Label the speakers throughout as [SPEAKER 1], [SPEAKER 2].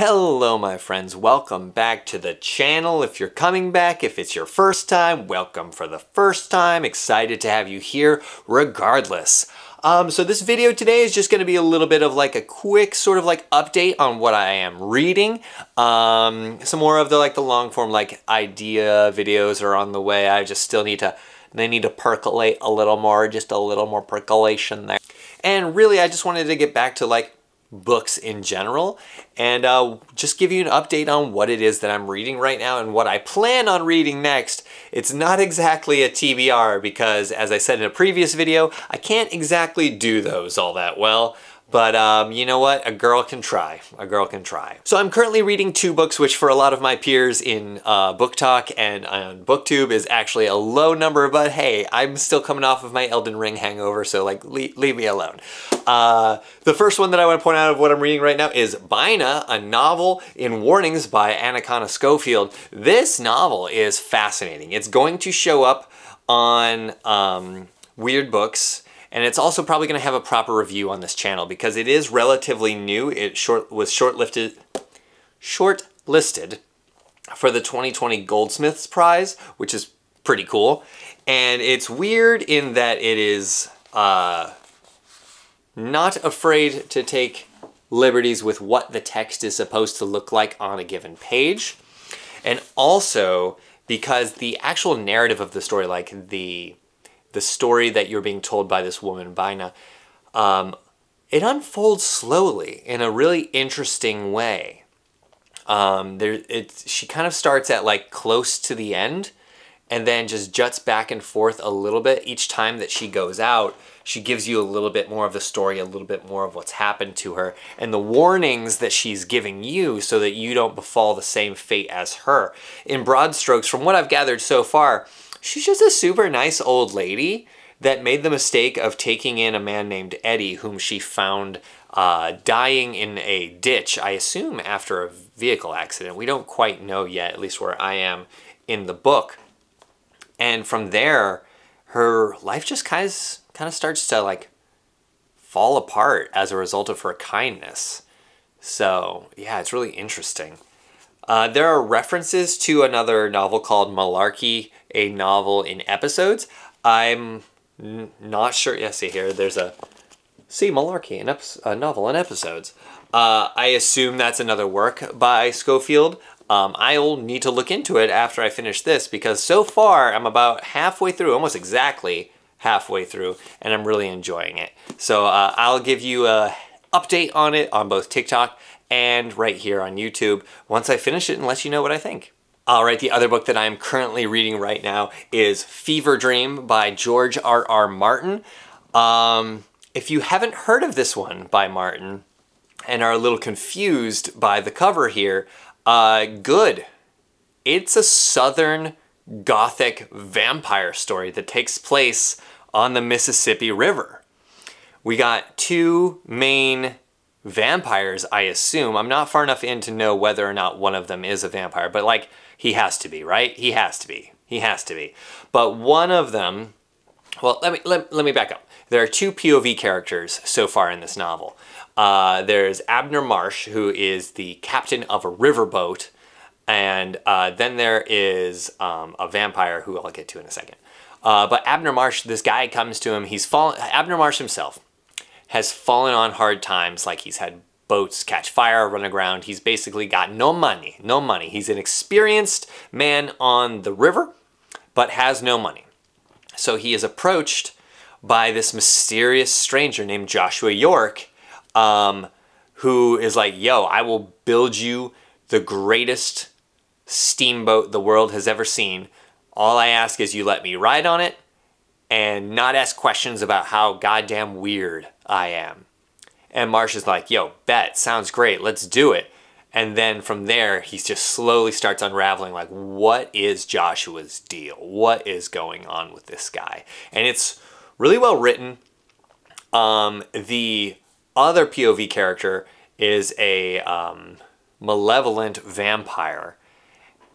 [SPEAKER 1] Hello my friends, welcome back to the channel. If you're coming back, if it's your first time, welcome for the first time. Excited to have you here regardless. So this video today is just going to be a little bit of like a quick sort of like update on what I am reading. Some more of the long form like idea videos are on the way. I just still need to, they need to percolate a little more, just a little more percolation there. And really I just wanted to get back to like books in general and just give you an update on what it is that I'm reading right now and what I plan on reading next. It's not exactly a TBR because, as I said in a previous video, I can't exactly do those all that well. But you know what? A girl can try. A girl can try. So I'm currently reading two books, which for a lot of my peers in Book Talk and on BookTube is actually a low number, but hey, I'm still coming off of my Elden Ring hangover, so like leave me alone. The first one that I want to point out of what I'm reading right now is Binah, a novel in Warnings by Ankara Schofield. This novel is fascinating. It's going to show up on Weird Books, and it's also probably going to have a proper review on this channel because it is relatively new. It was shortlisted for the 2020 Goldsmiths Prize, which is pretty cool. And it's weird in that it is not afraid to take liberties with what the text is supposed to look like on a given page. And also because the actual narrative of the story, like the story that you're being told by this woman, Binah, it unfolds slowly in a really interesting way. She kind of starts at like close to the end and then just juts back and forth a little bit. Each time that she goes out, she gives you a little bit more of the story, a little bit more of what's happened to her, and the warnings that she's giving you so that you don't befall the same fate as her. In broad strokes, from what I've gathered so far, she's just a super nice old lady that made the mistake of taking in a man named Eddie, whom she found dying in a ditch, I assume after a vehicle accident. We don't quite know yet, at least where I am in the book. And from there, her life just kind of starts to like fall apart as a result of her kindness. So yeah, it's really interesting. There are references to another novel called Malarkey, a novel in episodes. I'm not sure. Yeah, see here, there's a Malarkey, a novel in episodes. I assume that's another work by Schofield. I'll need to look into it after I finish this because so far I'm about halfway through, almost exactly halfway through, and I'm really enjoying it. So I'll give you a update on it on both TikTok and right here on YouTube once I finish it and let you know what I think. All right, the other book that I'm currently reading right now is Fever Dream by George R.R. Martin. If you haven't heard of this one by Martin and are a little confused by the cover here, good. It's a Southern Gothic vampire story that takes place on the Mississippi River. We got two main vampires, I assume. I'm not far enough in to know whether or not one of them is a vampire, but like he has to be, right? He has to be. He has to be. But one of them, well, let me back up. There are two POV characters so far in this novel. There's Abner Marsh, who is the captain of a riverboat, and then there is a vampire who I'll get to in a second. But Abner Marsh, this guy comes to him. Abner Marsh himself has fallen on hard times, like he's had boats catch fire, run aground. He's basically got no money, no money. He's an experienced man on the river, but has no money. So he is approached by this mysterious stranger named Joshua York, who is like, yo, I will build you the greatest steamboat the world has ever seen. All I ask is you let me ride on it and not ask questions about how goddamn weird I am. And Marsh is like, yo, bet, sounds great, let's do it. And then from there, he just slowly starts unraveling, like, what is Joshua's deal? What is going on with this guy? And it's really well written. The other POV character is a malevolent vampire.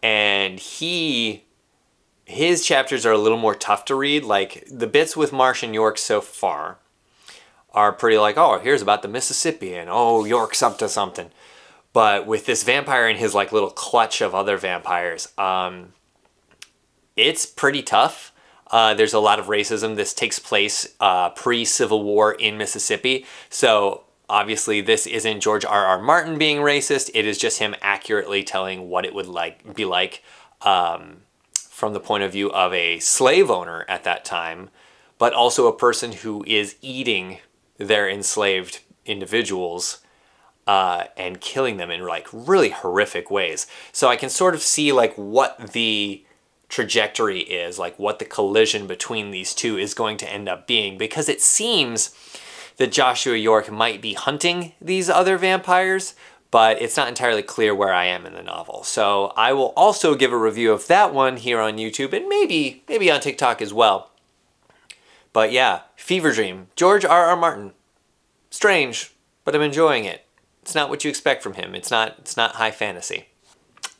[SPEAKER 1] And his chapters are a little more tough to read. Like, the bits with Marsh and York so far are pretty like, oh, here's about the Mississippi, and oh, York's up to something. But with this vampire and his like little clutch of other vampires, it's pretty tough. There's a lot of racism. This takes place pre-Civil War in Mississippi. So obviously this isn't George R.R. Martin being racist. It is just him accurately telling what it would be like from the point of view of a slave owner at that time, but also a person who is eating their enslaved individuals and killing them in like really horrific ways. So I can sort of see like what the trajectory is, like what the collision between these two is going to end up being, because it seems that Joshua York might be hunting these other vampires, but it's not entirely clear where I am in the novel. So I will also give a review of that one here on YouTube and maybe on TikTok as well. But yeah, Fever Dream, George R.R. Martin. Strange, but I'm enjoying it. It's not what you expect from him. It's not high fantasy.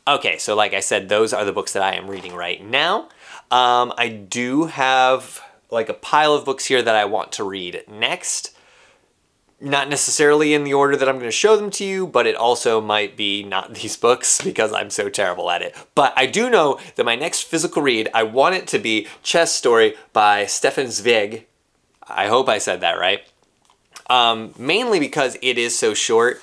[SPEAKER 1] Okay, so like I said, those are the books that I am reading right now. I do have like a pile of books here that I want to read next. Not necessarily in the order that I'm going to show them to you, but it also might be not these books because I'm so terrible at it. But I do know that my next physical read, I want it to be Chess Story by Stefan Zweig. I hope I said that right. Mainly because it is so short.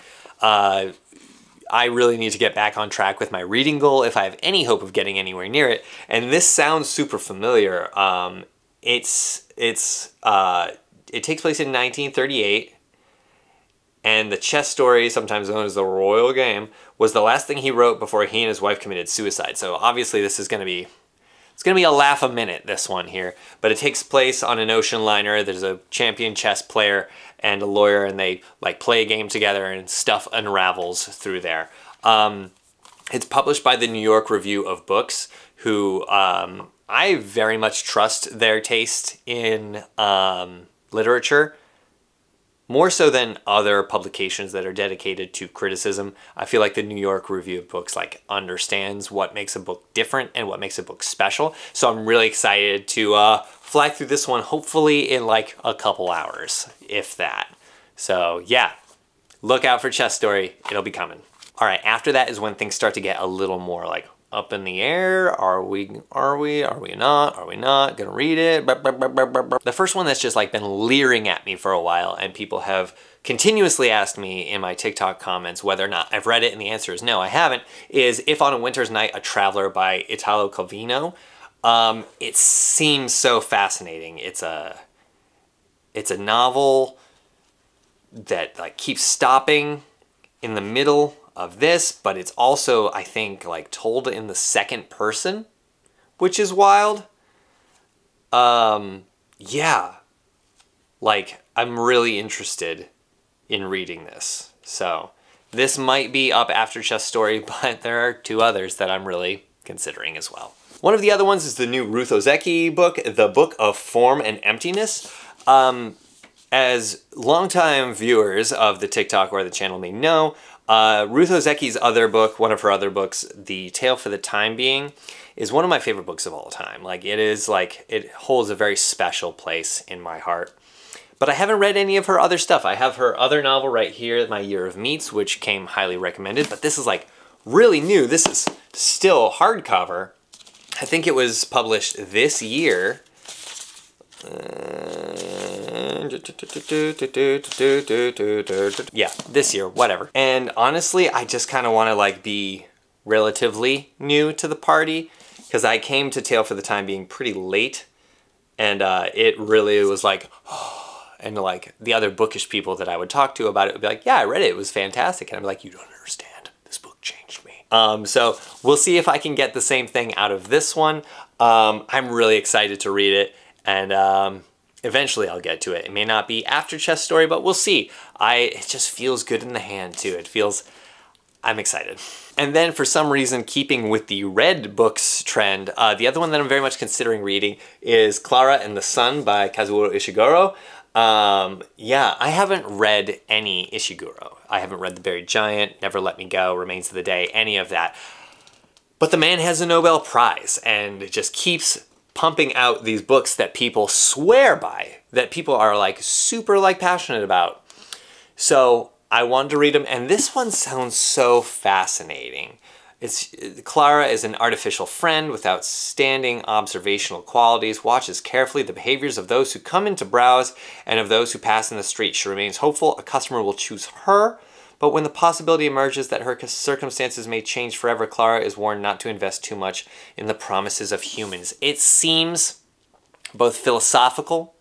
[SPEAKER 1] I really need to get back on track with my reading goal if I have any hope of getting anywhere near it. And this sounds super familiar. It takes place in 1938, and the Chess Story, sometimes known as the Royal Game, was the last thing he wrote before he and his wife committed suicide. So obviously this is going to be, it's going to be a laugh a minute, this one here. But it takes place on an ocean liner. There's a champion chess player and a lawyer, and they like play a game together and stuff unravels through there. It's published by the New York Review of Books, who I very much trust their taste in literature. More so than other publications that are dedicated to criticism. I feel like the New York Review of Books like understands what makes a book different and what makes a book special. So I'm really excited to fly through this one, hopefully in like a couple hours, if that. So yeah, look out for Chess Story. It'll be coming. All right, after that is when things start to get a little more like up in the air. Are we not gonna read it? The first one that's just like been leering at me for a while, and people have continuously asked me in my TikTok comments whether or not I've read it, and the answer is no, I haven't, is If on a Winter's Night, A Traveler by Italo Calvino. It seems so fascinating. It's a novel that like keeps stopping in the middle of this, but it's also, I think, like told in the second person, which is wild. Yeah, like I'm really interested in reading this. So this might be up after Chess Story, but there are two others that I'm really considering as well. One of the other ones is the new Ruth Ozeki book, The Book of Form and Emptiness. As longtime viewers of the TikTok or the channel may know, Ruth Ozeki's other book, one of her other books, The Tale for the Time Being, is one of my favorite books of all time. Like it is like, it holds a very special place in my heart. But I haven't read any of her other stuff. I have her other novel right here, My Year of Meats, which came highly recommended, but this is like really new. This is still hardcover. I think it was published this year. Yeah, this year, whatever. And honestly, I just kind of want to like be relatively new to the party, because I came to Tale for the Time Being pretty late, and it really was like, and like the other bookish people that I would talk to about it would be like, yeah, I read it, it was fantastic. And I'm like, you don't understand, this book changed me. So we'll see if I can get the same thing out of this one. I'm really excited to read it, and eventually I'll get to it. It may not be after Chess Story, but we'll see. It just feels good in the hand too. It feels, I'm excited. And then for some reason, keeping with the red books trend, the other one that I'm very much considering reading is Klara and the Sun by Kazuo Ishiguro. Yeah, I haven't read any Ishiguro. I haven't read The Buried Giant, Never Let Me Go, Remains of the Day, any of that. But the man has a Nobel Prize, and it just keeps pumping out these books that people swear by, that people are like super like passionate about. So I wanted to read them, and this one sounds so fascinating. Klara is an artificial friend with outstanding observational qualities, watches carefully the behaviors of those who come in to browse and of those who pass in the street. She remains hopeful a customer will choose her, but when the possibility emerges that her circumstances may change forever, Klara is warned not to invest too much in the promises of humans. It seems both philosophical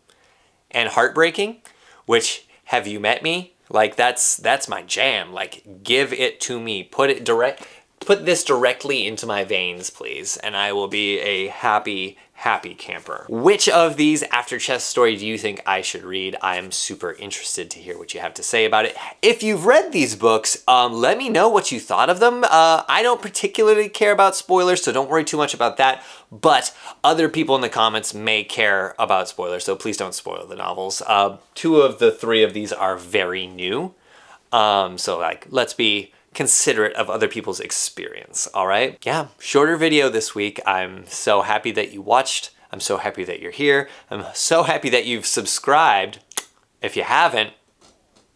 [SPEAKER 1] and heartbreaking, which, have you met me? Like, that's my jam. Like, give it to me. Put this directly into my veins, please, and I will be a happy, happy camper. Which of these after chess stories do you think I should read? I am super interested to hear what you have to say about it. If you've read these books, let me know what you thought of them. I don't particularly care about spoilers, so don't worry too much about that, but other people in the comments may care about spoilers, so please don't spoil the novels. 2 of the 3 of these are very new, so like, let's be considerate of other people's experience, all right? Yeah, shorter video this week. I'm so happy that you watched. I'm so happy that you're here. I'm so happy that you've subscribed. If you haven't,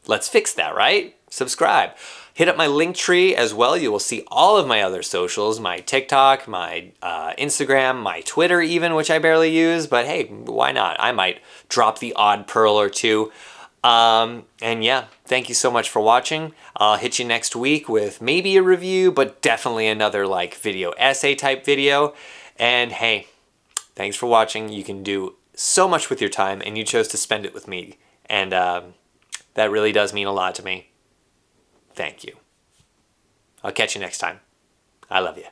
[SPEAKER 1] let's fix that, right? Subscribe. Hit up my link tree as well. You will see all of my other socials, my TikTok, my Instagram, my Twitter even, which I barely use, but hey, why not? I might drop the odd pearl or two. And yeah, thank you so much for watching. I'll hit you next week with maybe a review, but definitely another like video essay type video. And hey, thanks for watching. You can do so much with your time, and you chose to spend it with me. And that really does mean a lot to me. Thank you. I'll catch you next time. I love you.